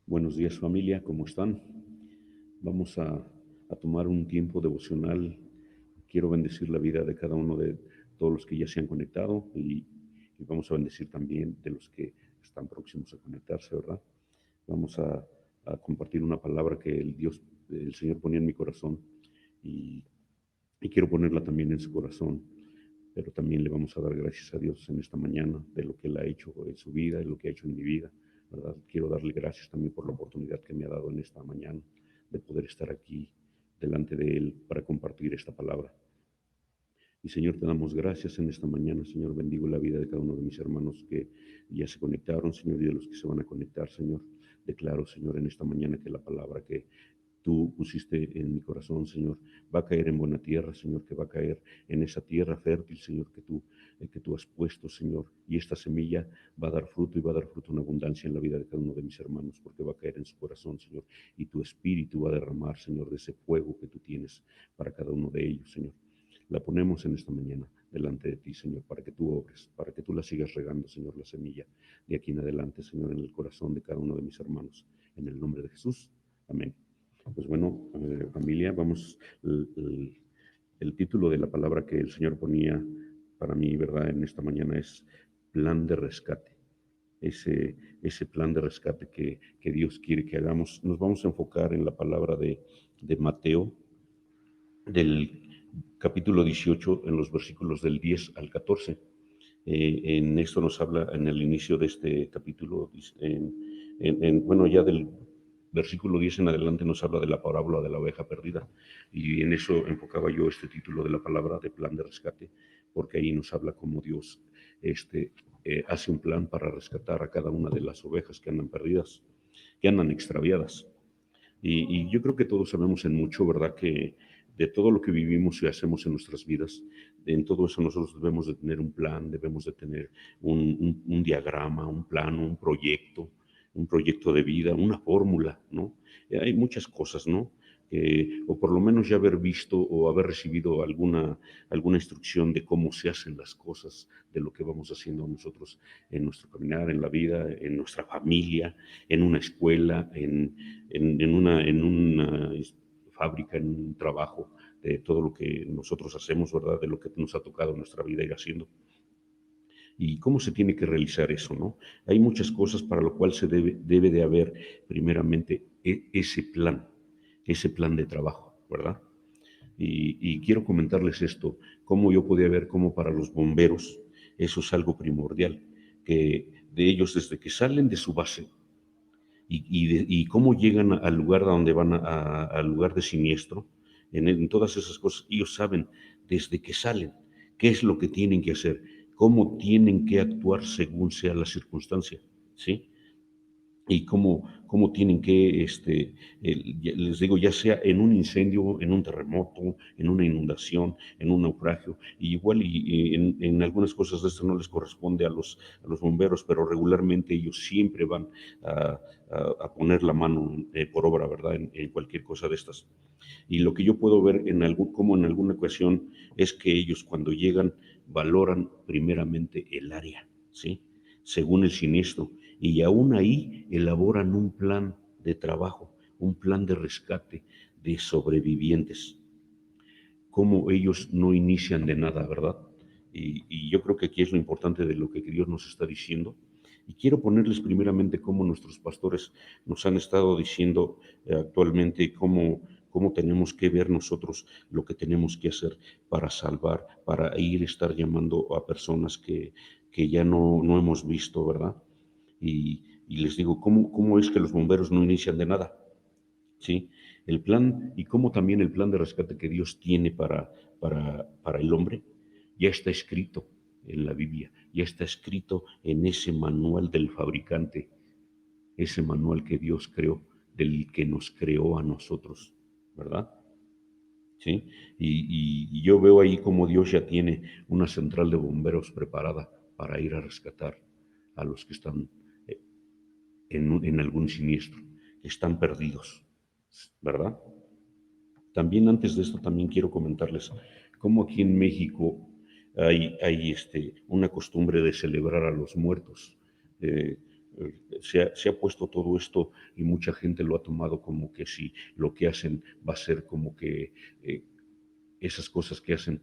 Buenos días familia, ¿cómo están? Vamos a tomar un tiempo devocional. Quiero bendecir la vida de cada uno de todos los que ya se han conectado y vamos a bendecir también de los que están próximos a conectarse, ¿verdad? Vamos a compartir una palabra que el Señor ponía en mi corazón y, y quiero ponerla también en su corazón, pero también le vamos a dar gracias a Dios en esta mañana de lo que Él ha hecho en su vida y lo que ha hecho en mi vida, ¿verdad? Quiero darle gracias también por la oportunidad que me ha dado en esta mañana de poder estar aquí delante de Él para compartir esta palabra. Y Señor, te damos gracias en esta mañana, Señor, bendigo la vida de cada uno de mis hermanos que ya se conectaron, Señor, y de los que se van a conectar, Señor. Declaro, Señor, en esta mañana que la palabra que tú pusiste en mi corazón, Señor, va a caer en buena tierra, Señor, que va a caer en esa tierra fértil, Señor, que tú has puesto, Señor, y esta semilla va a dar fruto y va a dar fruto en abundancia en la vida de cada uno de mis hermanos, porque va a caer en su corazón, Señor, y tu espíritu va a derramar, Señor, de ese fuego que tú tienes para cada uno de ellos, Señor. La ponemos en esta mañana delante de ti, Señor, para que tú obres, para que tú la sigas regando, Señor, la semilla de aquí en adelante, Señor, en el corazón de cada uno de mis hermanos. En el nombre de Jesús. Amén. Pues bueno, familia, vamos, el título de la palabra que el Señor ponía para mí, ¿verdad? En esta mañana es plan de rescate. Ese plan de rescate que Dios quiere que hagamos. Nos vamos a enfocar en la palabra de Mateo, del capítulo 18, en los versículos del 10 al 14. En esto nos habla en el inicio de este capítulo, bueno, ya del versículo 10 en adelante nos habla de la parábola de la oveja perdida. Y en eso enfocaba yo este título de la palabra de plan de rescate, porque ahí nos habla cómo Dios hace un plan para rescatar a cada una de las ovejas que andan perdidas, que andan extraviadas. Y yo creo que todos sabemos en mucho, ¿verdad? Que de todo lo que vivimos y hacemos en nuestras vidas, en todo eso nosotros debemos de tener un plan, debemos de tener un diagrama, un plano, un proyecto de vida, una fórmula, ¿no? Hay muchas cosas, ¿no? O por lo menos ya haber visto o haber recibido alguna instrucción de cómo se hacen las cosas, de lo que vamos haciendo nosotros en nuestro caminar, en la vida, en nuestra familia, en una escuela, en una fábrica, en un trabajo, de todo lo que nosotros hacemos, ¿verdad? De lo que nos ha tocado en nuestra vida ir haciendo. ¿Y cómo se tiene que realizar eso, no? Hay muchas cosas para lo cual se debe de haber, primeramente, ese plan de trabajo, ¿verdad? Y quiero comentarles esto, cómo yo podía ver cómo para los bomberos eso es algo primordial, que de ellos desde que salen de su base y cómo llegan al lugar a donde van al lugar de siniestro, en todas esas cosas, ellos saben desde que salen qué es lo que tienen que hacer, cómo tienen que actuar según sea la circunstancia, ¿sí? Y cómo tienen que, les digo, ya sea en un incendio, en un terremoto, en una inundación, en un naufragio, y igual y en algunas cosas de esto no les corresponde a los bomberos, pero regularmente ellos siempre van a, a poner la mano por obra, ¿verdad? En cualquier cosa de estas. Y lo que yo puedo ver como en alguna ocasión es que ellos cuando llegan valoran primeramente el área, ¿sí? Según el siniestro. Y aún ahí elaboran un plan de trabajo, un plan de rescate de sobrevivientes. Como ellos no inician de nada, ¿verdad? Y yo creo que aquí es lo importante de lo que Dios nos está diciendo. Y quiero ponerles primeramente cómo nuestros pastores nos han estado diciendo actualmente cómo tenemos que ver nosotros lo que tenemos que hacer para salvar, para estar llamando a personas que ya no hemos visto, ¿verdad? Y les digo, ¿cómo es que los bomberos no inician de nada? ¿Sí? El plan y cómo también el plan de rescate que Dios tiene para el hombre ya está escrito en la Biblia, ya está escrito en ese manual del fabricante, ese manual que Dios creó, del que nos creó a nosotros, ¿verdad? ¿Sí? Y yo veo ahí como Dios ya tiene una central de bomberos preparada para ir a rescatar a los que están eh, en algún siniestro, que están perdidos, ¿verdad? También antes de esto, también quiero comentarles cómo aquí en México hay una costumbre de celebrar a los muertos. Se ha puesto todo esto y mucha gente lo ha tomado como que si lo que hacen va a ser como que esas cosas que hacen,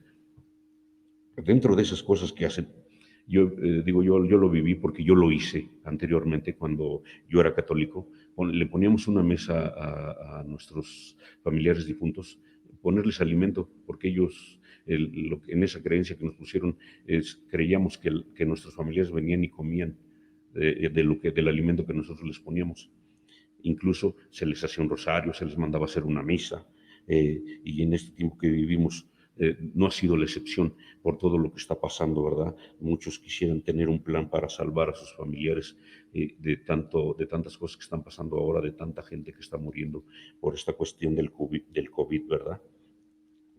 dentro de esas cosas que hacen, yo lo viví porque yo lo hice anteriormente cuando yo era católico. Le poníamos una mesa a nuestros familiares difuntos, ponerles alimento, porque ellos, en esa creencia que nos pusieron, creíamos que nuestros familiares venían y comían del alimento que nosotros les poníamos. Incluso se les hacía un rosario, se les mandaba hacer una misa, y en este tiempo que vivimos no ha sido la excepción por todo lo que está pasando, ¿verdad? Muchos quisieran tener un plan para salvar a sus familiares de tantas cosas que están pasando ahora, de tanta gente que está muriendo por esta cuestión del COVID, ¿verdad?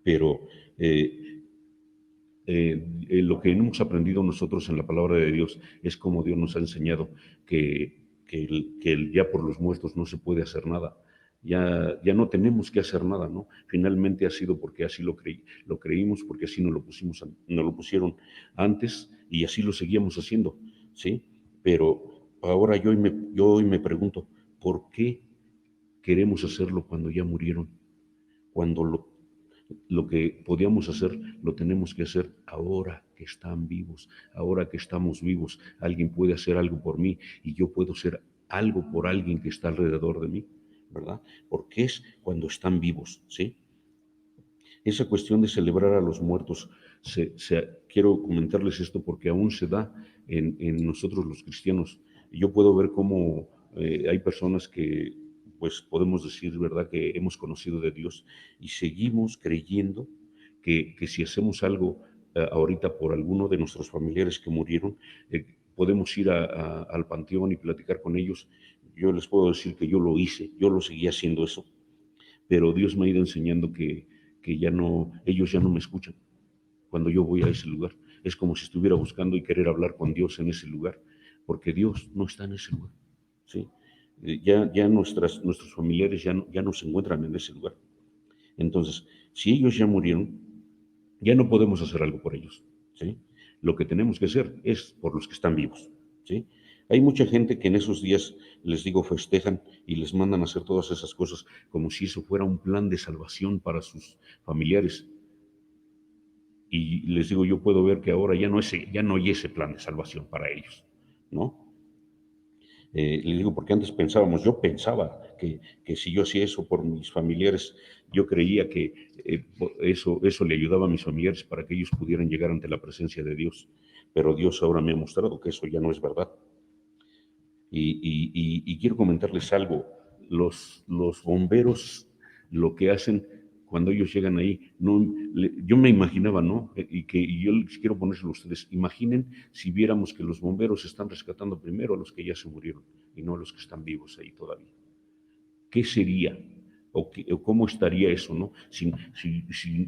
Pero lo que hemos aprendido nosotros en la palabra de Dios es como Dios nos ha enseñado que ya por los muertos no se puede hacer nada. Ya no tenemos que hacer nada, ¿no? Finalmente ha sido porque así lo creímos, porque así nos lo pusieron antes y así lo seguíamos haciendo, ¿sí? Pero ahora yo hoy me pregunto, ¿por qué queremos hacerlo cuando ya murieron? Cuando lo que podíamos hacer, lo tenemos que hacer ahora que están vivos, ahora que estamos vivos. Alguien puede hacer algo por mí y yo puedo hacer algo por alguien que está alrededor de mí, ¿verdad? Porque es cuando están vivos, ¿sí? Esa cuestión de celebrar a los muertos, quiero comentarles esto porque aún se da en nosotros los cristianos. Yo puedo ver cómo hay personas que, pues podemos decir, ¿verdad?, que hemos conocido de Dios y seguimos creyendo que si hacemos algo ahorita por alguno de nuestros familiares que murieron, podemos ir al panteón y platicar con ellos. Yo les puedo decir que yo lo hice, yo lo seguí haciendo eso, pero Dios me ha ido enseñando que ya no, ellos ya no me escuchan cuando yo voy a ese lugar. Es como si estuviera buscando y querer hablar con Dios en ese lugar, porque Dios no está en ese lugar, ¿sí? Ya nuestros familiares ya no se encuentran en ese lugar. Entonces, si ellos ya murieron, ya no podemos hacer algo por ellos, ¿sí? Lo que tenemos que hacer es por los que están vivos, ¿sí? Hay mucha gente que en esos días, les digo, festejan y les mandan a hacer todas esas cosas como si eso fuera un plan de salvación para sus familiares. Y les digo, yo puedo ver que ahora ya no hay ese plan de salvación para ellos, ¿no? Le digo, porque antes yo pensaba que si yo hacía eso por mis familiares, yo creía que eso le ayudaba a mis familiares para que ellos pudieran llegar ante la presencia de Dios. Pero Dios ahora me ha mostrado que eso ya no es verdad. Y quiero comentarles algo. Los bomberos lo que hacen cuando ellos llegan ahí, no, yo me imaginaba, ¿no? Y yo les quiero ponérselo a ustedes. Imaginen si viéramos que los bomberos están rescatando primero a los que ya se murieron y no a los que están vivos ahí todavía. ¿Qué sería? O cómo estaría eso, ¿no? Si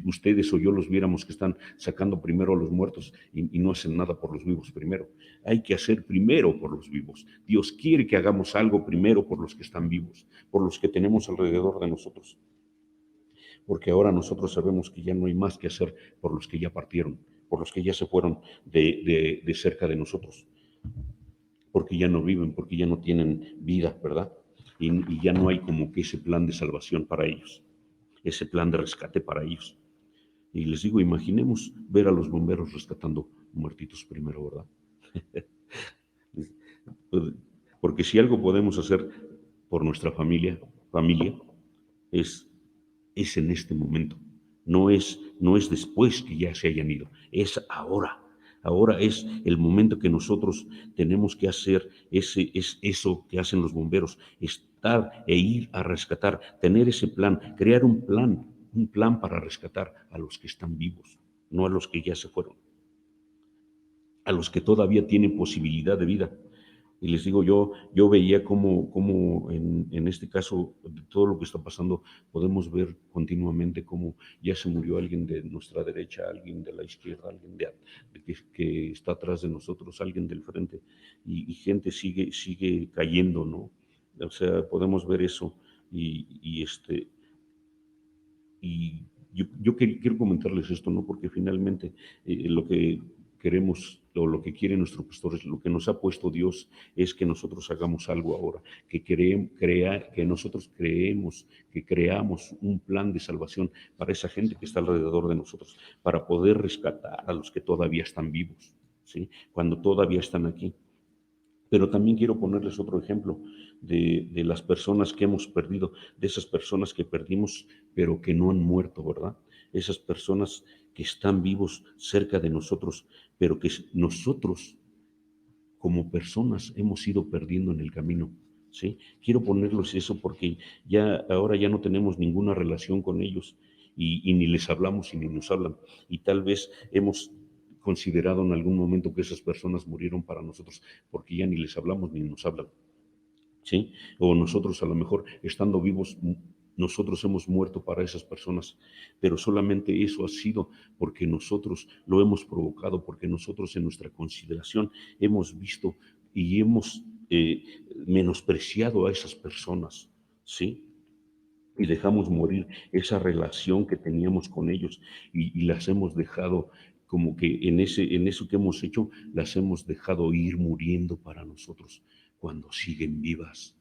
ustedes o yo los viéramos que están sacando primero a los muertos y no hacen nada por los vivos primero. Hay que hacer primero por los vivos. Dios quiere que hagamos algo primero por los que están vivos, por los que tenemos alrededor de nosotros. Porque ahora nosotros sabemos que ya no hay más que hacer por los que ya partieron, por los que ya se fueron de cerca de nosotros, porque ya no viven, porque ya no tienen vida, ¿verdad? Y ya no hay como que ese plan de salvación para ellos, ese plan de rescate para ellos. Y les digo, imaginemos ver a los bomberos rescatando muertitos primero, ¿verdad? Porque si algo podemos hacer por nuestra familia es, es en este momento. No es después que ya se hayan ido, es ahora. Ahora es el momento que nosotros tenemos que hacer es eso que hacen los bomberos, estar e ir a rescatar, tener ese plan, crear un plan para rescatar a los que están vivos, no a los que ya se fueron, a los que todavía tienen posibilidad de vida. Y les digo, yo veía cómo en este caso, de todo lo que está pasando, podemos ver continuamente cómo ya se murió alguien de nuestra derecha, alguien de la izquierda, alguien que está atrás de nosotros, alguien del frente, y gente sigue cayendo, ¿no? O sea, podemos ver eso y quiero comentarles esto, ¿no? Porque finalmente lo que queremos lo que quiere nuestro pastor, es lo que nos ha puesto Dios, es que nosotros hagamos algo ahora, que nosotros que creamos un plan de salvación para esa gente que está alrededor de nosotros, para poder rescatar a los que todavía están vivos, ¿sí? Cuando todavía están aquí. Pero también quiero ponerles otro ejemplo de las personas que hemos perdido, de esas personas que perdimos, pero que no han muerto, ¿verdad? Esas personas que están vivos cerca de nosotros, pero que nosotros como personas hemos ido perdiendo en el camino, ¿sí? Quiero ponerles eso porque ahora ya no tenemos ninguna relación con ellos y ni les hablamos y ni nos hablan. Y tal vez hemos considerado en algún momento que esas personas murieron para nosotros porque ya ni les hablamos ni nos hablan, ¿sí? O nosotros a lo mejor estando vivos, nosotros hemos muerto para esas personas, pero solamente eso ha sido porque nosotros lo hemos provocado, porque nosotros en nuestra consideración hemos visto y hemos menospreciado a esas personas, ¿sí? Y dejamos morir esa relación que teníamos con ellos y las hemos dejado como que en eso que hemos hecho, las hemos dejado ir muriendo para nosotros cuando siguen vivas,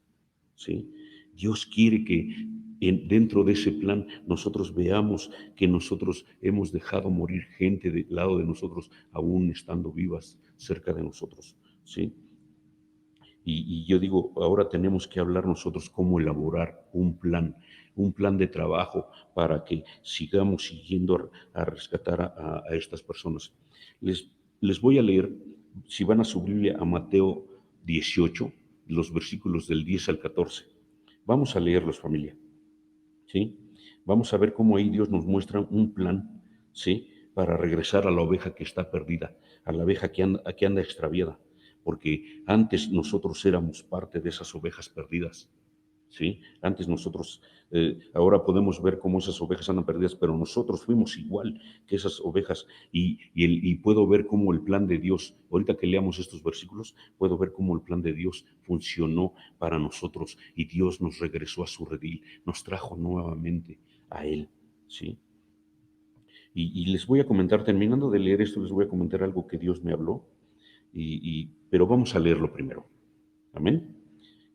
¿sí? Dios quiere que dentro de ese plan nosotros veamos que nosotros hemos dejado morir gente del lado de nosotros, aún estando vivas cerca de nosotros, ¿sí? Y yo digo, ahora tenemos que hablar nosotros cómo elaborar un plan de trabajo para que sigamos siguiendo a rescatar a estas personas. Les voy a leer, si van a su Biblia, a Mateo 18, los versículos del 10 al 14. Vamos a leerlos, familia, ¿sí? Vamos a ver cómo ahí Dios nos muestra un plan, ¿sí? Para regresar a la oveja que está perdida, a la oveja que anda extraviada, porque antes nosotros éramos parte de esas ovejas perdidas, ¿sí? Antes nosotros, ahora podemos ver cómo esas ovejas andan perdidas, pero nosotros fuimos igual que esas ovejas y puedo ver cómo el plan de Dios, ahorita que leamos estos versículos, puedo ver cómo el plan de Dios funcionó para nosotros y Dios nos regresó a su redil, nos trajo nuevamente a Él, ¿sí? Y les voy a comentar, terminando de leer esto, les voy a comentar algo que Dios me habló, pero vamos a leerlo primero. Amén.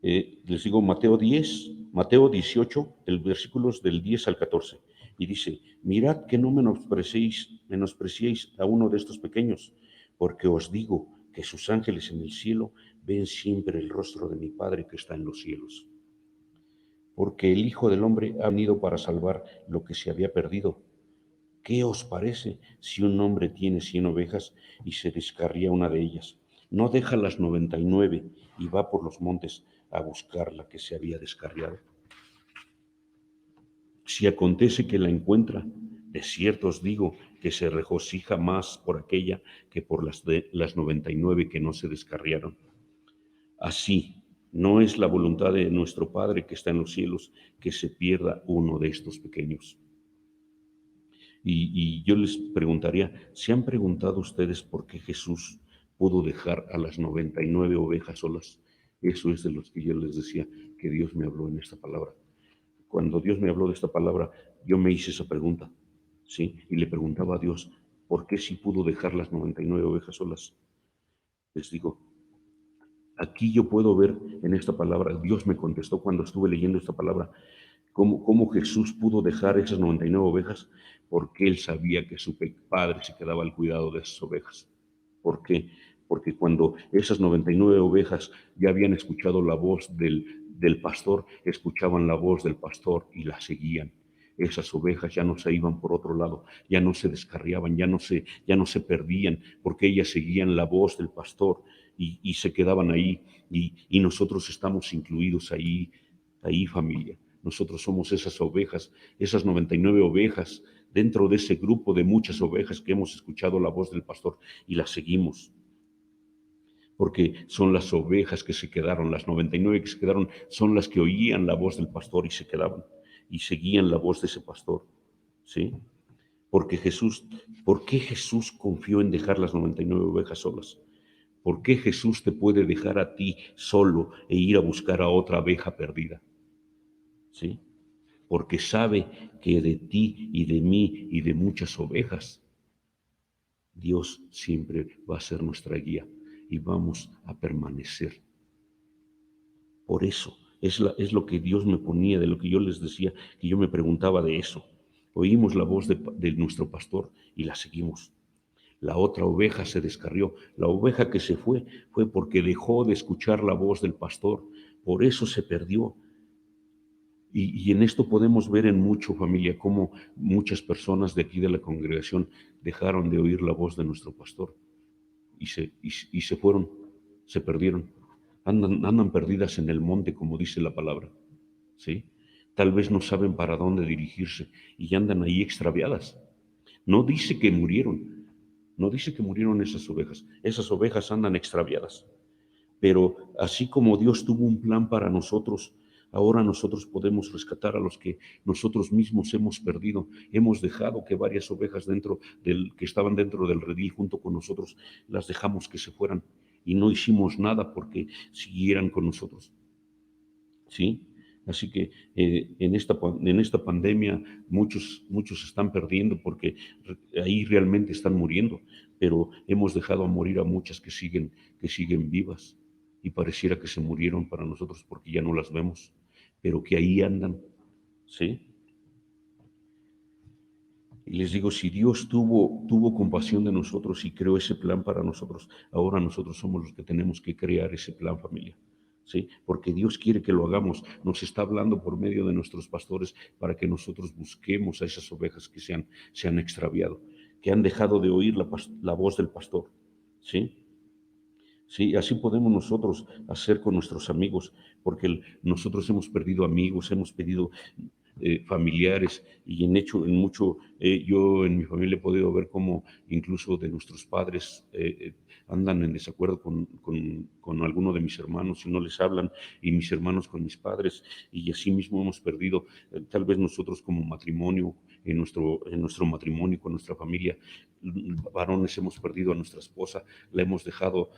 Les digo Mateo 18, el versículos del 10 al 14. Y dice, mirad que no menospreciéis a uno de estos pequeños, porque os digo que sus ángeles en el cielo ven siempre el rostro de mi Padre que está en los cielos. Porque el Hijo del Hombre ha venido para salvar lo que se había perdido. ¿Qué os parece si un hombre tiene 100 ovejas y se descarría una de ellas? ¿No deja las 99 y va por los montes a buscar la que se había descarriado? Si acontece que la encuentra, de cierto os digo que se regocija más por aquella que por las 99 que no se descarriaron. Así, no es la voluntad de nuestro Padre que está en los cielos que se pierda uno de estos pequeños. Y yo les preguntaría, ¿se han preguntado ustedes por qué Jesús pudo dejar a las 99 ovejas solas? Eso es de los que yo les decía que Dios me habló en esta palabra. Cuando Dios me habló de esta palabra, yo me hice esa pregunta, ¿sí? Y le preguntaba a Dios, ¿por qué si pudo dejar las 99 ovejas solas? Les digo, aquí yo puedo ver en esta palabra, Dios me contestó cuando estuve leyendo esta palabra, cómo Jesús pudo dejar esas 99 ovejas, porque él sabía que su padre se quedaba al cuidado de esas ovejas. ¿Por qué? Porque cuando esas 99 ovejas ya habían escuchado la voz del pastor, escuchaban la voz del pastor y la seguían. Esas ovejas ya no se iban por otro lado, ya no se descarriaban, ya no se perdían, porque ellas seguían la voz del pastor y se quedaban ahí. Y nosotros estamos incluidos ahí, familia. Nosotros somos esas ovejas, esas 99 ovejas, dentro de ese grupo de muchas ovejas que hemos escuchado la voz del pastor y la seguimos. Porque son las ovejas que se quedaron, las 99 que se quedaron, son las que oían la voz del pastor y se quedaban y seguían la voz de ese pastor, ¿sí? Porque ¿por qué Jesús confió en dejar las 99 ovejas solas? ¿Por qué Jesús te puede dejar a ti solo e ir a buscar a otra oveja perdida? ¿Sí? Porque sabe que de ti y de mí y de muchas ovejas Dios siempre va a ser nuestra guía y vamos a permanecer. Por eso es lo que Dios me ponía, de lo que yo les decía, que yo me preguntaba de eso. Oímos la voz de nuestro pastor y la seguimos. La otra oveja se descarrió. La oveja que se fue porque dejó de escuchar la voz del pastor. Por eso se perdió. Y en esto podemos ver en mucho, familia, cómo muchas personas de aquí de la congregación dejaron de oír la voz de nuestro pastor y se fueron, se perdieron. Andan perdidas en el monte, como dice la palabra, ¿sí? Tal vez no saben para dónde dirigirse y andan ahí extraviadas. No dice que murieron, no dice que murieron esas ovejas andan extraviadas. Pero así como Dios tuvo un plan para nosotros, ahora nosotros podemos rescatar a los que nosotros mismos hemos perdido. Hemos dejado que varias ovejas que estaban dentro del redil junto con nosotros, las dejamos que se fueran y no hicimos nada porque siguieran con nosotros. ¿Sí? Así que en esta pandemia muchos están perdiendo porque ahí realmente están muriendo, pero hemos dejado a morir a muchas que siguen vivas y pareciera que se murieron para nosotros porque ya no las vemos, pero que ahí andan, ¿sí? Y les digo, si Dios tuvo compasión de nosotros y creó ese plan para nosotros, ahora nosotros somos los que tenemos que crear ese plan, familia. ¿Sí? Porque Dios quiere que lo hagamos. Nos está hablando por medio de nuestros pastores para que nosotros busquemos a esas ovejas que se han extraviado, que han dejado de oír la voz del pastor. ¿Sí? Sí, así podemos nosotros hacer con nuestros amigos, porque nosotros hemos perdido amigos, hemos perdido familiares y en mucho, yo en mi familia he podido ver cómo incluso de nuestros padres andan en desacuerdo con alguno de mis hermanos y no les hablan, y mis hermanos con mis padres, y así mismo hemos perdido, tal vez nosotros como matrimonio, en nuestro matrimonio, con nuestra familia, varones hemos perdido a nuestra esposa, la hemos dejado,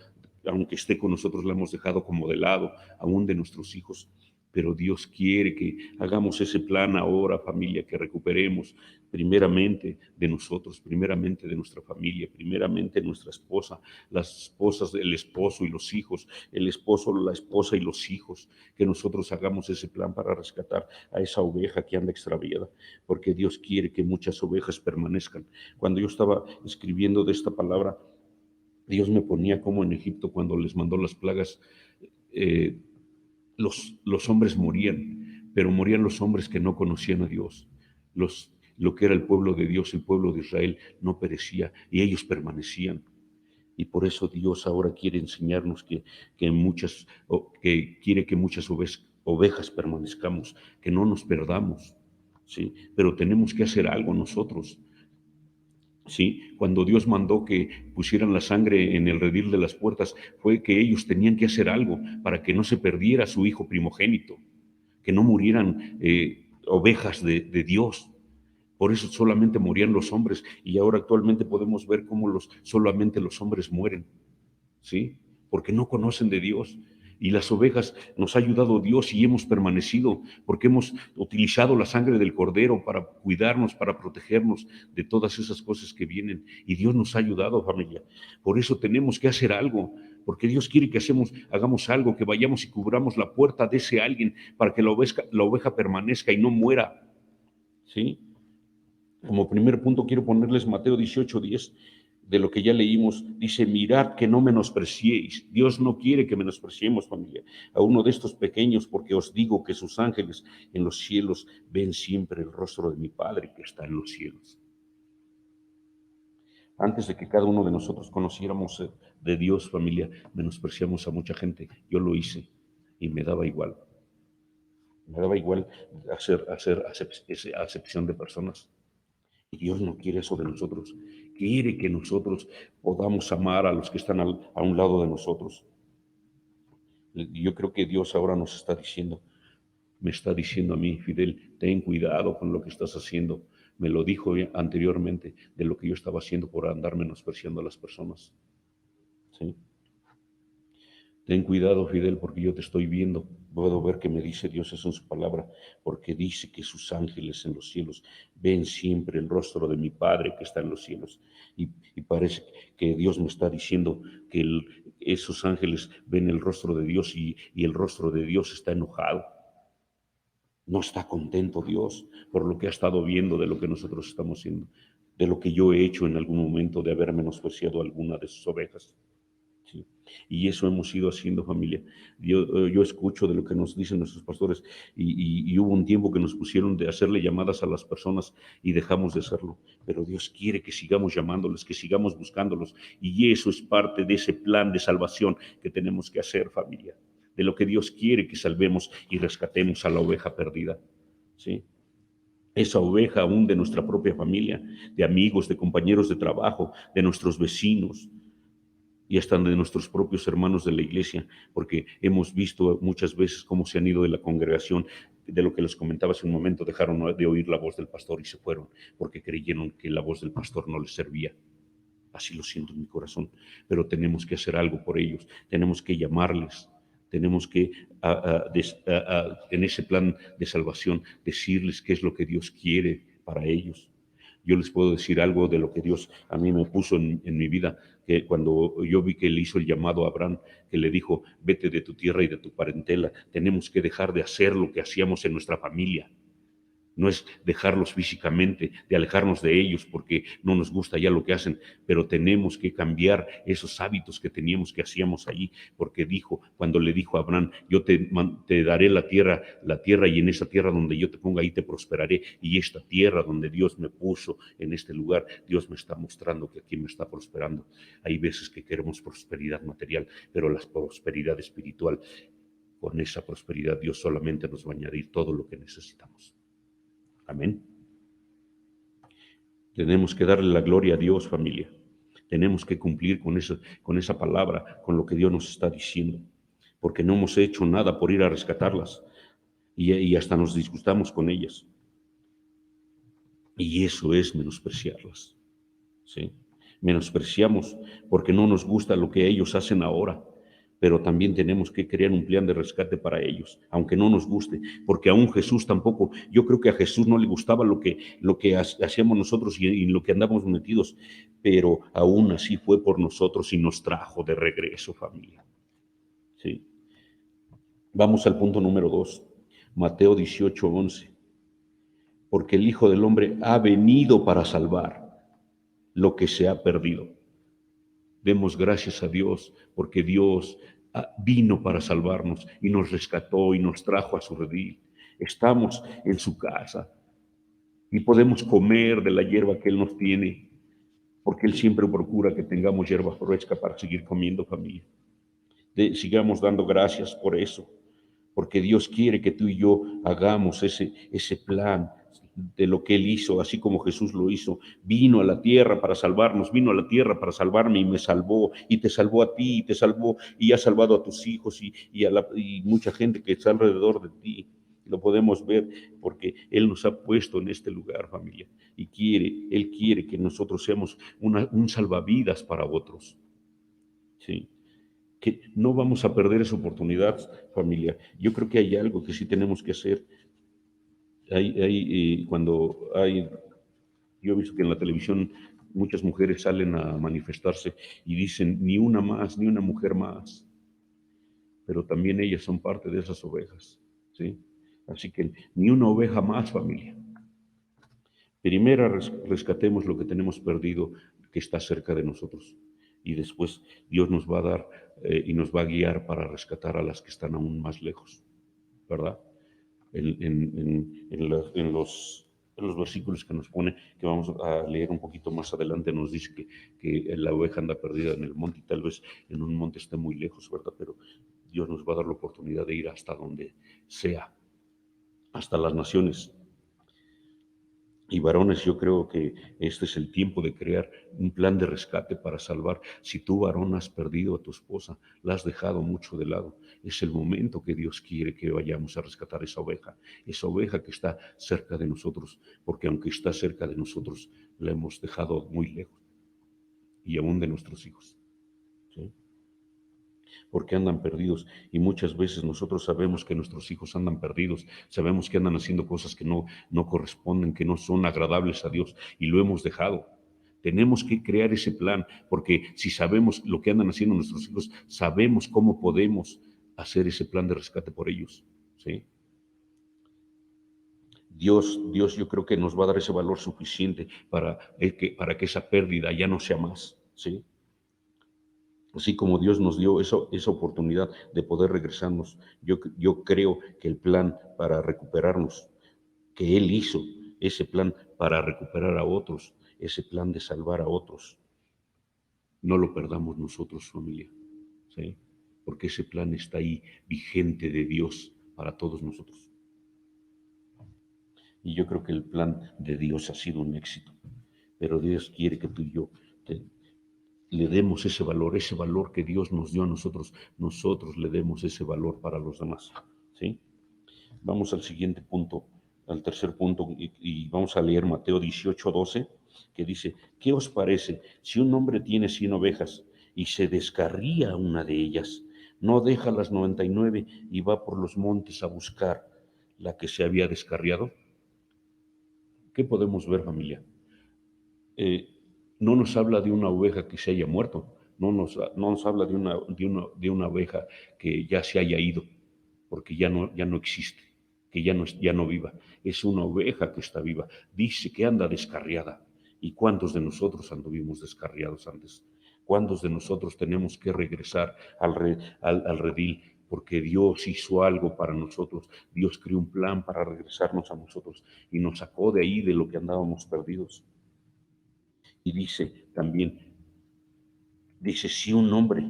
aunque esté con nosotros, la hemos dejado como de lado, aún de nuestros hijos. Pero Dios quiere que hagamos ese plan ahora, familia, que recuperemos primeramente de nosotros, primeramente de nuestra familia, primeramente de nuestra esposa, las esposas, el esposo y los hijos, el esposo, la esposa y los hijos, que nosotros hagamos ese plan para rescatar a esa oveja que anda extraviada, porque Dios quiere que muchas ovejas permanezcan. Cuando yo estaba escribiendo de esta palabra, Dios me ponía como en Egipto cuando les mandó las plagas, eh, los hombres morían, pero morían los hombres que no conocían a Dios. Lo que era el pueblo de Dios, el pueblo de Israel, no perecía y ellos permanecían. Y por eso Dios ahora quiere enseñarnos que quiere que muchas ovejas permanezcamos, que no nos perdamos, ¿sí? Pero tenemos que hacer algo nosotros. Sí, cuando Dios mandó que pusieran la sangre en el redil de las puertas, fue que ellos tenían que hacer algo para que no se perdiera su hijo primogénito, que no murieran ovejas de Dios. Por eso solamente morían los hombres y ahora actualmente podemos ver cómo solamente los hombres mueren. ¿Sí? Porque no conocen de Dios. Y las ovejas nos ha ayudado Dios y hemos permanecido porque hemos utilizado la sangre del cordero para cuidarnos, para protegernos de todas esas cosas que vienen. Y Dios nos ha ayudado, familia. Por eso tenemos que hacer algo, porque Dios quiere que hagamos algo, que vayamos y cubramos la puerta de ese alguien para que la oveja permanezca y no muera. ¿Sí? Como primer punto quiero ponerles Mateo 18:10, de lo que ya leímos. Dice, mirad que no menospreciéis. Dios no quiere que menospreciemos, familia, a uno de estos pequeños, porque os digo que sus ángeles en los cielos ven siempre el rostro de mi Padre que está en los cielos. Antes de que cada uno de nosotros conociéramos de Dios, familia, menospreciamos a mucha gente. Yo lo hice y me daba igual. Me daba igual hacer acepción de personas. Y Dios no quiere eso de nosotros. Quiere que nosotros podamos amar a los que están a un lado de nosotros. Yo creo que Dios ahora me está diciendo a mí, Fidel, ten cuidado con lo que estás haciendo. Me lo dijo anteriormente de lo que yo estaba haciendo por andar menospreciando a las personas. ¿Sí? Ten cuidado, Fidel, porque yo te estoy viendo. Puedo ver que me dice Dios eso en su palabra, porque dice que sus ángeles en los cielos ven siempre el rostro de mi Padre que está en los cielos. Y parece que Dios me está diciendo que esos ángeles ven el rostro de Dios y el rostro de Dios está enojado. No está contento Dios por lo que ha estado viendo de lo que nosotros estamos haciendo, de lo que yo he hecho en algún momento de haber menospreciado alguna de sus ovejas. Sí. Y eso hemos ido haciendo, familia. Yo escucho de lo que nos dicen nuestros pastores y hubo un tiempo que nos pusieron de hacerle llamadas a las personas y dejamos de hacerlo. Pero Dios quiere que sigamos llamándoles, que sigamos buscándolos. Y eso es parte de ese plan de salvación que tenemos que hacer, familia. De lo que Dios quiere que salvemos y rescatemos a la oveja perdida. ¿Sí? Esa oveja aún de nuestra propia familia, de amigos, de compañeros de trabajo, de nuestros vecinos, y hasta de nuestros propios hermanos de la iglesia, porque hemos visto muchas veces cómo se han ido de la congregación, de lo que les comentaba hace un momento, dejaron de oír la voz del pastor y se fueron, porque creyeron que la voz del pastor no les servía. Así lo siento en mi corazón, pero tenemos que hacer algo por ellos, tenemos que llamarles, tenemos que, en ese plan de salvación, decirles qué es lo que Dios quiere para ellos. Yo les puedo decir algo de lo que Dios a mí me puso en mi vida, que cuando yo vi que le hizo el llamado a Abraham, que le dijo, vete de tu tierra y de tu parentela, tenemos que dejar de hacer lo que hacíamos en nuestra familia. No es dejarlos físicamente, de alejarnos de ellos porque no nos gusta ya lo que hacen, pero tenemos que cambiar esos hábitos que teníamos, que hacíamos allí, porque dijo, cuando le dijo a Abraham, yo te daré la tierra y en esa tierra donde yo te ponga ahí te prosperaré, y esta tierra donde Dios me puso en este lugar, Dios me está mostrando que aquí me está prosperando. Hay veces que queremos prosperidad material, pero la prosperidad espiritual, con esa prosperidad Dios solamente nos va a añadir todo lo que necesitamos. Amén. Tenemos que darle la gloria a Dios, familia. Tenemos que cumplir con esa palabra, con lo que Dios nos está diciendo, porque no hemos hecho nada por ir a rescatarlas y hasta nos disgustamos con ellas. Y eso es menospreciarlas. ¿Sí? Menospreciamos porque no nos gusta lo que ellos hacen ahora, pero también tenemos que crear un plan de rescate para ellos, aunque no nos guste, porque aún Jesús tampoco, yo creo que a Jesús no le gustaba lo que hacíamos nosotros y lo que andábamos metidos, pero aún así fue por nosotros y nos trajo de regreso, familia. ¿Sí? Vamos al punto número 2, Mateo 18:11, porque el Hijo del Hombre ha venido para salvar lo que se ha perdido. Demos gracias a Dios porque Dios vino para salvarnos y nos rescató y nos trajo a su redil. Estamos en su casa y podemos comer de la hierba que Él nos tiene, porque Él siempre procura que tengamos hierba fresca para seguir comiendo, familia. Sigamos dando gracias por eso, porque Dios quiere que tú y yo hagamos ese plan de lo que Él hizo, así como Jesús lo hizo. Vino a la tierra para salvarnos, vino a la tierra para salvarme y me salvó, y te salvó a ti, y te salvó, y ha salvado a tus hijos y mucha gente que está alrededor de ti. Lo podemos ver porque Él nos ha puesto en este lugar, familia, y Él quiere que nosotros seamos un salvavidas para otros. Sí, que no vamos a perder esa oportunidad, familia. Yo creo que hay algo que sí tenemos que hacer. Yo he visto que en la televisión muchas mujeres salen a manifestarse y dicen, ni una más, ni una mujer más, pero también ellas son parte de esas ovejas, ¿sí? Así que ni una oveja más, familia. Primero rescatemos lo que tenemos perdido, que está cerca de nosotros. Y después Dios nos va a dar y nos va a guiar para rescatar a las que están aún más lejos, ¿verdad? En los versículos que nos pone, que vamos a leer un poquito más adelante, nos dice que la oveja anda perdida en el monte y tal vez en un monte esté muy lejos, ¿verdad? Pero Dios nos va a dar la oportunidad de ir hasta donde sea, hasta las naciones. Y varones, yo creo que este es el tiempo de crear un plan de rescate para salvar. Si tú, varón, has perdido a tu esposa, la has dejado mucho de lado, es el momento que Dios quiere que vayamos a rescatar esa oveja que está cerca de nosotros, porque aunque está cerca de nosotros, la hemos dejado muy lejos y aún de nuestros hijos. ¿Sí? porque andan perdidos. Y muchas veces nosotros sabemos que nuestros hijos andan perdidos, sabemos que andan haciendo cosas que no corresponden, que no son agradables a Dios, y lo hemos dejado. Tenemos que crear ese plan, porque si sabemos lo que andan haciendo nuestros hijos, sabemos cómo podemos hacer ese plan de rescate por ellos. ¿Sí? Dios yo creo que nos va a dar ese valor suficiente para que esa pérdida ya no sea más. ¿Sí? Así como Dios nos dio esa oportunidad de poder regresarnos, yo creo que el plan para recuperarnos, que Él hizo, ese plan para recuperar a otros, ese plan de salvar a otros, no lo perdamos nosotros, familia, ¿sí? Porque ese plan está ahí, vigente de Dios para todos nosotros. Y yo creo que el plan de Dios ha sido un éxito, pero Dios quiere que tú y yo le demos ese valor que Dios nos dio a nosotros le demos ese valor para los demás, ¿sí? Vamos al siguiente punto, al tercer punto, y vamos a leer Mateo 18:12, que dice, ¿qué os parece si un hombre tiene 100 ovejas y se descarría una de ellas? ¿No deja las 99 y va por los montes a buscar la que se había descarriado? ¿Qué podemos ver, familia? eh, no nos habla de una oveja que se haya muerto, no nos habla de una oveja que ya se haya ido, porque ya no existe, que ya no viva. Es una oveja que está viva. Dice que anda descarriada. ¿Y cuántos de nosotros anduvimos descarriados antes? ¿Cuántos de nosotros tenemos que regresar al redil? Porque Dios hizo algo para nosotros. Dios creó un plan para regresarnos a nosotros y nos sacó de ahí, de lo que andábamos perdidos. Y dice también, dice, si un hombre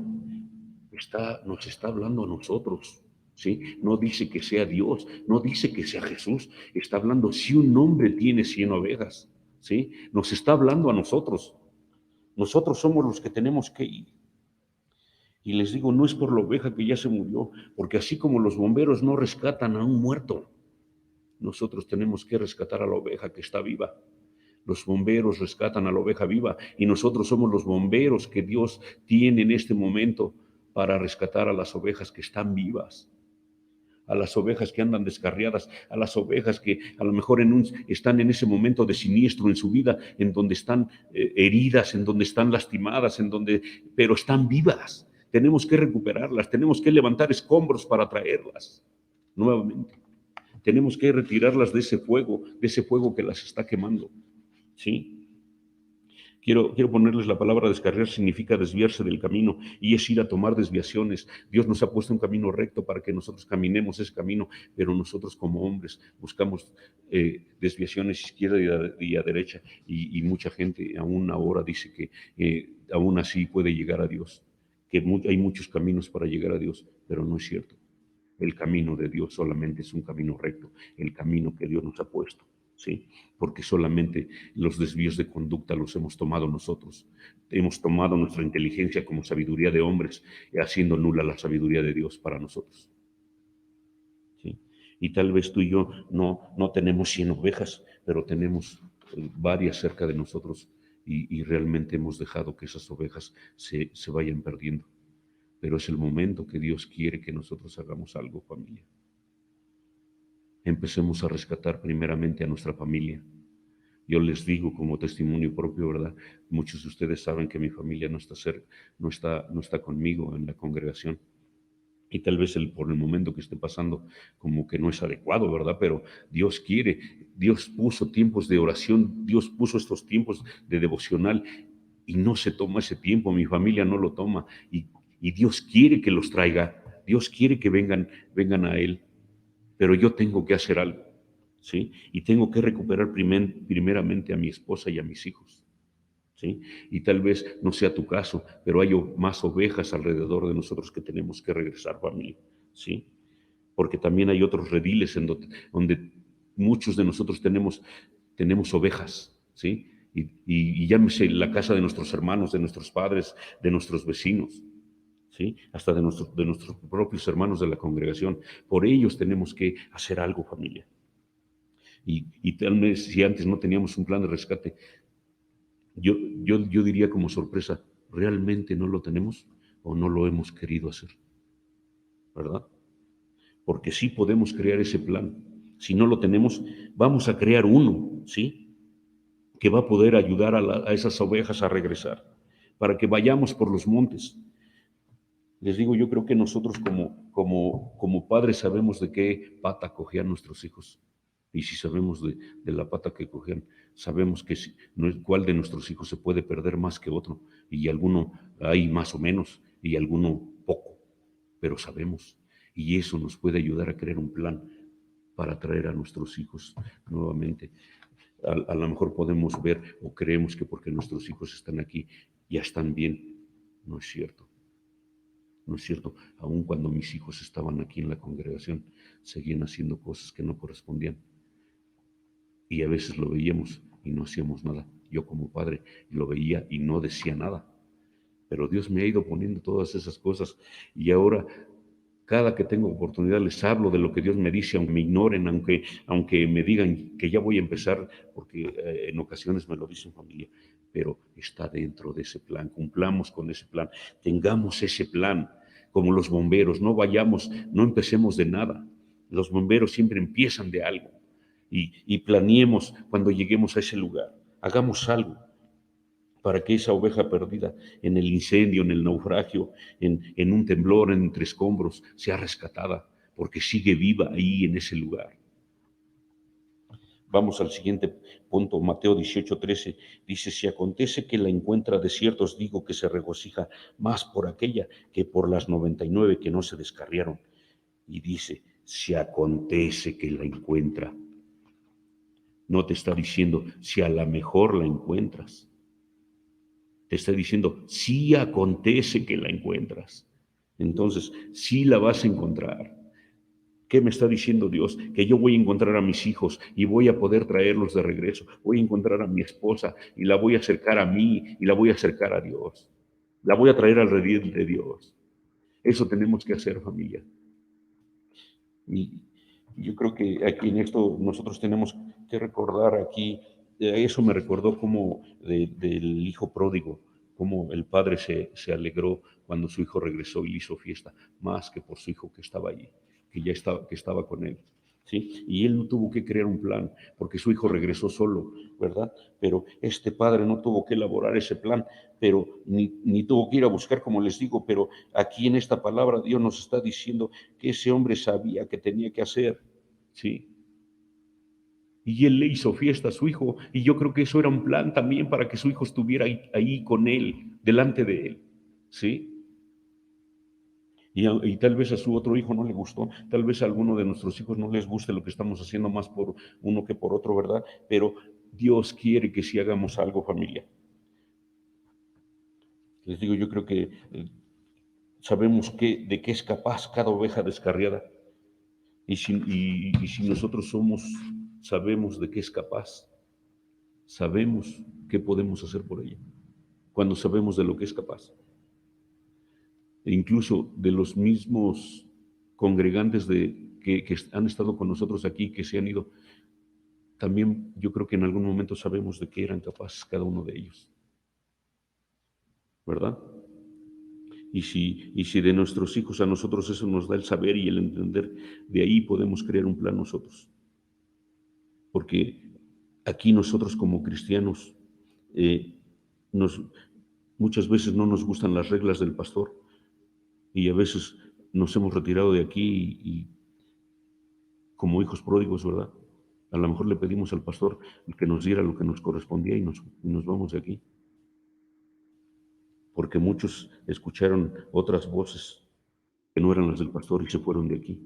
nos está hablando a nosotros, ¿sí? No dice que sea Dios, no dice que sea Jesús, está hablando si un hombre tiene 100 ovejas, ¿sí? Nos está hablando a nosotros. Nosotros somos los que tenemos que ir. Y les digo, no es por la oveja que ya se murió, porque así como los bomberos no rescatan a un muerto, nosotros tenemos que rescatar a la oveja que está viva. Los bomberos rescatan a la oveja viva y nosotros somos los bomberos que Dios tiene en este momento para rescatar a las ovejas que están vivas, a las ovejas que andan descarriadas, a las ovejas que a lo mejor están en ese momento de siniestro en su vida, en donde están heridas, en donde están lastimadas, pero están vivas. Tenemos que recuperarlas, tenemos que levantar escombros para traerlas nuevamente. Tenemos que retirarlas de ese fuego que las está quemando. ¿Sí? Quiero ponerles la palabra descarriar, significa desviarse del camino y es ir a tomar desviaciones. Dios nos ha puesto un camino recto para que nosotros caminemos ese camino, pero nosotros como hombres buscamos desviaciones izquierda y a derecha y mucha gente aún ahora dice que aún así puede llegar a Dios, que hay muchos caminos para llegar a Dios, pero no es cierto. El camino de Dios solamente es un camino recto, el camino que Dios nos ha puesto, ¿sí? Porque solamente los desvíos de conducta los hemos tomado nosotros. Hemos tomado nuestra inteligencia como sabiduría de hombres, haciendo nula la sabiduría de Dios para nosotros, ¿sí? Y tal vez tú y yo no tenemos 100 ovejas, pero tenemos varias cerca de nosotros y realmente hemos dejado que esas ovejas se vayan perdiendo. Pero es el momento que Dios quiere que nosotros hagamos algo, familia. Empecemos a rescatar primeramente a nuestra familia. Yo les digo como testimonio propio, ¿verdad? Muchos de ustedes saben que mi familia no está cerca, no está conmigo en la congregación. Y tal vez por el momento que esté pasando, como que no es adecuado, ¿verdad? Pero Dios quiere, Dios puso tiempos de oración, Dios puso estos tiempos de devocional y no se toma ese tiempo, mi familia no lo toma y Dios quiere que los traiga, Dios quiere que vengan a Él, pero yo tengo que hacer algo, ¿sí? Y tengo que recuperar primeramente a mi esposa y a mis hijos, ¿sí? Y tal vez no sea tu caso, pero hay más ovejas alrededor de nosotros que tenemos que regresar, familia, ¿sí? Porque también hay otros rediles donde muchos de nosotros tenemos ovejas, ¿sí? Y llámese la casa de nuestros hermanos, de nuestros padres, de nuestros vecinos, ¿sí? Hasta de nuestros propios hermanos de la congregación. Por ellos tenemos que hacer algo, familia. Y tal vez si antes no teníamos un plan de rescate, yo diría como sorpresa, ¿realmente no lo tenemos? o no lo hemos querido hacer, ¿verdad? Porque sí podemos crear ese plan. Si no lo tenemos, vamos a crear uno, ¿sí? Que va a poder ayudar a esas ovejas a regresar, para que vayamos por los montes. Les digo, yo creo que nosotros como padres sabemos de qué pata cogían nuestros hijos. Y si sabemos de la pata que cogían, sabemos que cuál de nuestros hijos se puede perder más que otro. Y alguno hay más o menos, y alguno poco, pero sabemos. Y eso nos puede ayudar a crear un plan para traer a nuestros hijos nuevamente. A lo mejor podemos ver o creemos que porque nuestros hijos están aquí ya están bien. No es cierto. No es cierto. Aun cuando mis hijos estaban aquí en la congregación, seguían haciendo cosas que no correspondían. Y a veces lo veíamos y no hacíamos nada. Yo como padre lo veía y no decía nada. Pero Dios me ha ido poniendo todas esas cosas y ahora cada que tengo oportunidad les hablo de lo que Dios me dice, aunque me ignoren, aunque me digan que ya voy a empezar, porque en ocasiones me lo dicen familia, pero está dentro de ese plan, cumplamos con ese plan, tengamos ese plan, como los bomberos, no empecemos de nada. Los bomberos siempre empiezan de algo y planeemos cuando lleguemos a ese lugar, hagamos algo para que esa oveja perdida en el incendio, en el naufragio, en un temblor, entre escombros, sea rescatada, porque sigue viva ahí en ese lugar. Vamos al siguiente punto, Mateo 18:13, dice, si acontece que la encuentra, de cierto os digo que se regocija más por aquella que por las 99 que no se descarriaron. Y dice, si acontece que la encuentra. No te está diciendo si a lo mejor la encuentras. Te está diciendo, sí acontece que la encuentras. Entonces, sí la vas a encontrar. ¿Qué me está diciendo Dios? Que yo voy a encontrar a mis hijos y voy a poder traerlos de regreso. Voy a encontrar a mi esposa y la voy a acercar a mí y la voy a acercar a Dios. La voy a traer al redil de Dios. Eso tenemos que hacer, familia. Y yo creo que aquí en esto nosotros tenemos que recordar aquí, eso me recordó como del hijo pródigo, como el padre se alegró cuando su hijo regresó y le hizo fiesta, más que por su hijo que estaba allí, que estaba con él. ¿Sí? Y él no tuvo que crear un plan, porque su hijo regresó solo, ¿verdad? Pero este padre no tuvo que elaborar ese plan, pero ni tuvo que ir a buscar, como les digo, pero aquí en esta palabra Dios nos está diciendo que ese hombre sabía que tenía que hacer, ¿sí? Y él le hizo fiesta a su hijo, y yo creo que eso era un plan también para que su hijo estuviera ahí con él, delante de él, ¿sí? Y tal vez a su otro hijo no le gustó, tal vez a alguno de nuestros hijos no les guste lo que estamos haciendo más por uno que por otro, ¿verdad? Pero Dios quiere que si hagamos algo, familia. Les digo, yo creo que sabemos de qué es capaz cada oveja descarriada. Y si nosotros sabemos de qué es capaz, sabemos qué podemos hacer por ella. Cuando sabemos de lo que es capaz. E incluso de los mismos congregantes que han estado con nosotros aquí, que se han ido, también yo creo que en algún momento sabemos de qué eran capaces cada uno de ellos. ¿Verdad? Y si de nuestros hijos a nosotros eso nos da el saber y el entender, de ahí podemos crear un plan nosotros. Porque aquí nosotros como cristianos, eh, nos, muchas veces no nos gustan las reglas del pastor y a veces nos hemos retirado de aquí y como hijos pródigos, ¿verdad? A lo mejor le pedimos al pastor que nos diera lo que nos correspondía y nos vamos de aquí. Porque muchos escucharon otras voces que no eran las del pastor y se fueron de aquí.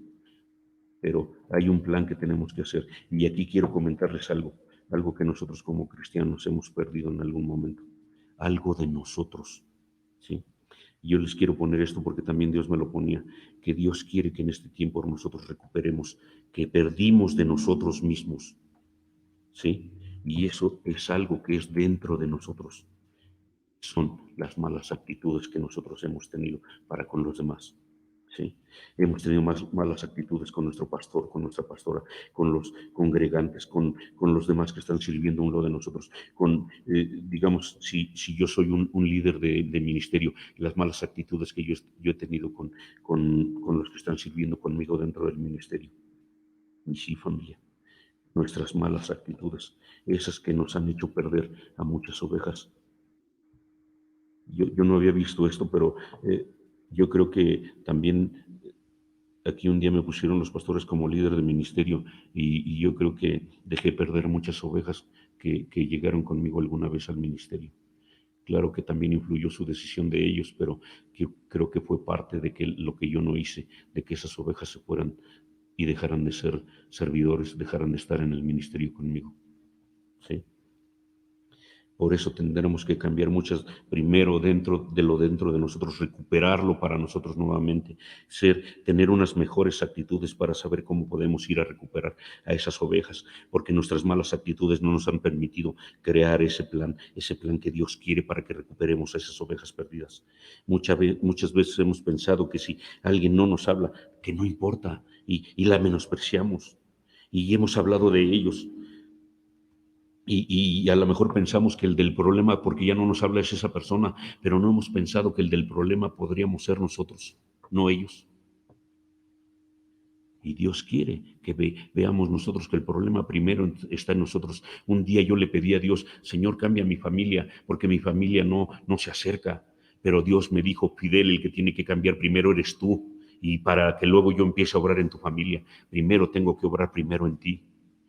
Pero hay un plan que tenemos que hacer. Y aquí quiero comentarles algo que nosotros como cristianos hemos perdido en algún momento. Algo de nosotros, ¿sí? Y yo les quiero poner esto porque también Dios me lo ponía, que Dios quiere que en este tiempo nosotros recuperemos, que perdimos de nosotros mismos, ¿sí? Y eso es algo que es dentro de nosotros. Son las malas actitudes que nosotros hemos tenido para con los demás. Sí, hemos tenido malas actitudes con nuestro pastor, con nuestra pastora, con los congregantes, con los demás que están sirviendo a un lado de nosotros, digamos, si yo soy un líder de ministerio, las malas actitudes que yo he tenido con los que están sirviendo conmigo dentro del ministerio. Y sí, familia, nuestras malas actitudes, esas que nos han hecho perder a muchas ovejas. Yo no había visto esto, pero yo creo que también aquí un día me pusieron los pastores como líder de ministerio y yo creo que dejé perder muchas ovejas que llegaron conmigo alguna vez al ministerio. Claro que también influyó su decisión de ellos, pero creo que fue parte de que lo que yo no hice, de que esas ovejas se fueran y dejaran de ser servidores, dejaran de estar en el ministerio conmigo. ¿Sí? Por eso tendremos que cambiar muchas, primero dentro de nosotros, recuperarlo para nosotros nuevamente, tener unas mejores actitudes para saber cómo podemos ir a recuperar a esas ovejas, porque nuestras malas actitudes no nos han permitido crear ese plan que Dios quiere para que recuperemos a esas ovejas perdidas. Muchas veces hemos pensado que si alguien no nos habla, que no importa, y la menospreciamos, y hemos hablado de ellos. Y a lo mejor pensamos que el del problema, porque ya no nos habla, es esa persona, pero no hemos pensado que el del problema podríamos ser nosotros, no ellos. Y Dios quiere que veamos nosotros que el problema primero está en nosotros. Un día yo le pedí a Dios, Señor, cambia mi familia, porque mi familia no se acerca. Pero Dios me dijo, Fidel, el que tiene que cambiar primero eres tú. Y para que luego yo empiece a obrar en tu familia, primero tengo que obrar primero en ti.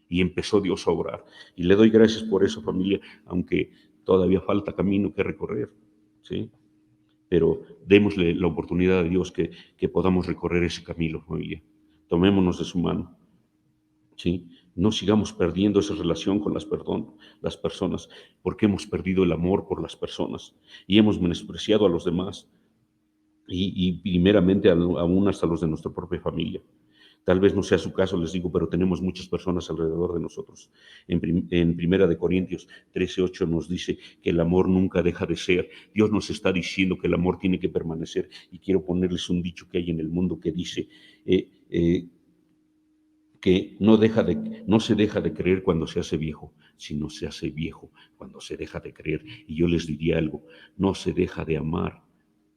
Y empezó Dios a obrar. Y le doy gracias por eso, familia, aunque todavía falta camino que recorrer. ¿Sí? Pero démosle la oportunidad a Dios que podamos recorrer ese camino, familia. Tomémonos de su mano, ¿sí? No sigamos perdiendo esa relación con las personas, porque hemos perdido el amor por las personas y hemos menospreciado a los demás y primeramente aún hasta los de nuestra propia familia. Tal vez no sea su caso, les digo, pero tenemos muchas personas alrededor de nosotros. En Primera de Corintios 13:8 nos dice que el amor nunca deja de ser. Dios nos está diciendo que el amor tiene que permanecer. Y quiero ponerles un dicho que hay en el mundo que dice eh, eh, que no se deja de creer cuando se hace viejo, sino se hace viejo cuando se deja de creer. Y yo les diría algo, no se deja de amar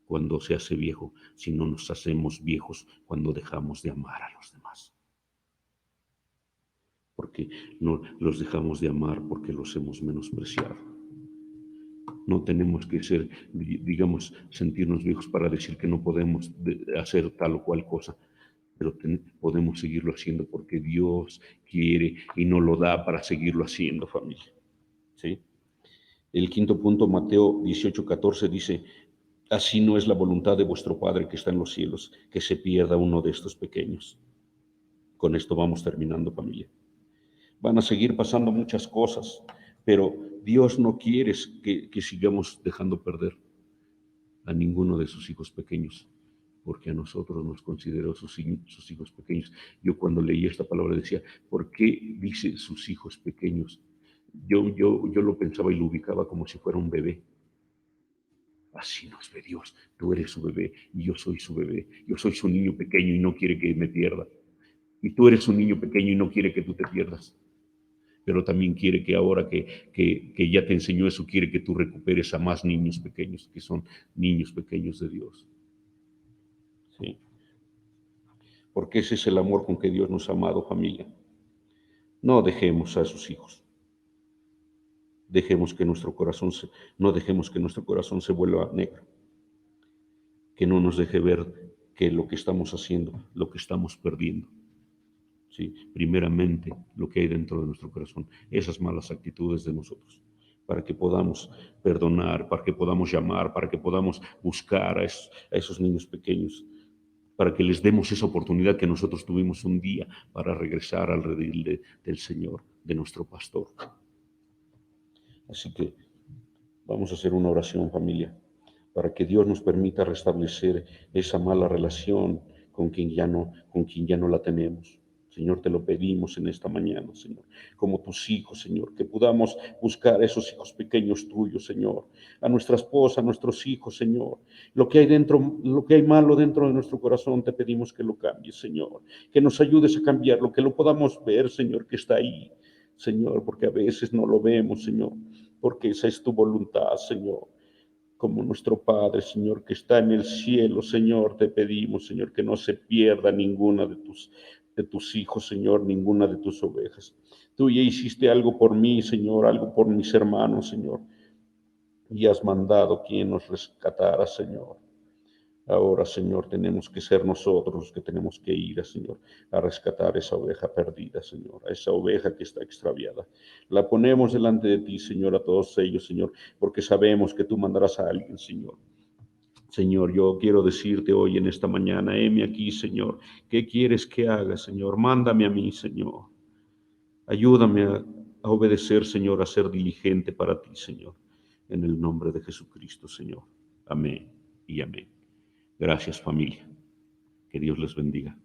cuando se hace viejo, sino nos hacemos viejos cuando dejamos de amar a los demás. Porque no los dejamos de amar porque los hemos menospreciado. No tenemos que ser, digamos, sentirnos viejos para decir que no podemos hacer tal o cual cosa, pero podemos seguirlo haciendo porque Dios quiere y nos lo da para seguirlo haciendo, familia. ¿Sí? El quinto punto, Mateo 18:14 dice, así no es la voluntad de vuestro Padre que está en los cielos, que se pierda uno de estos pequeños. Con esto vamos terminando, familia. Van a seguir pasando muchas cosas, pero Dios no quiere que sigamos dejando perder a ninguno de sus hijos pequeños, porque a nosotros nos consideró sus hijos pequeños. Yo cuando leí esta palabra decía, ¿por qué dice sus hijos pequeños? Yo lo pensaba y lo ubicaba como si fuera un bebé. Así nos ve Dios. Tú eres su bebé y yo soy su bebé. Yo soy su niño pequeño y no quiere que me pierda. Y tú eres un niño pequeño y no quiere que tú te pierdas. Pero también quiere que ahora que ya te enseñó eso, quiere que tú recuperes a más niños pequeños, que son niños pequeños de Dios. ¿Sí? Porque ese es el amor con que Dios nos ha amado, familia. No dejemos a sus hijos. No dejemos que nuestro corazón se vuelva negro. Que no nos deje ver que lo que estamos haciendo, lo que estamos perdiendo. ¿Sí? Primeramente, lo que hay dentro de nuestro corazón, esas malas actitudes de nosotros, para que podamos perdonar, para que podamos llamar, para que podamos buscar a esos niños pequeños, para que les demos esa oportunidad que nosotros tuvimos un día para regresar al redil del Señor, de nuestro pastor. Así que vamos a hacer una oración, familia, para que Dios nos permita restablecer esa mala relación con quien ya no la tenemos. Señor, te lo pedimos en esta mañana, Señor, como tus hijos, Señor, que podamos buscar a esos hijos pequeños tuyos, Señor, a nuestra esposa, a nuestros hijos, Señor. Lo que hay dentro, lo que hay malo dentro de nuestro corazón, te pedimos que lo cambies, Señor, que nos ayudes a cambiarlo, que lo podamos ver, Señor, que está ahí, Señor, porque a veces no lo vemos, Señor, porque esa es tu voluntad, Señor. Como nuestro Padre, Señor, que está en el cielo, Señor, te pedimos, Señor, que no se pierda ninguna de tus hijos, Señor, ninguna de tus ovejas. Tú ya hiciste algo por mí, Señor, algo por mis hermanos, Señor, y has mandado quien nos rescatara, Señor. Ahora, Señor, tenemos que ser nosotros los que tenemos que ir, Señor, a rescatar esa oveja perdida, Señor, a esa oveja que está extraviada. La ponemos delante de ti, Señor, a todos ellos, Señor, porque sabemos que tú mandarás a alguien, Señor. Señor, yo quiero decirte hoy en esta mañana, heme aquí, Señor, ¿qué quieres que haga, Señor? Mándame a mí, Señor. Ayúdame a obedecer, Señor, a ser diligente para ti, Señor, en el nombre de Jesucristo, Señor. Amén y amén. Gracias, familia. Que Dios les bendiga.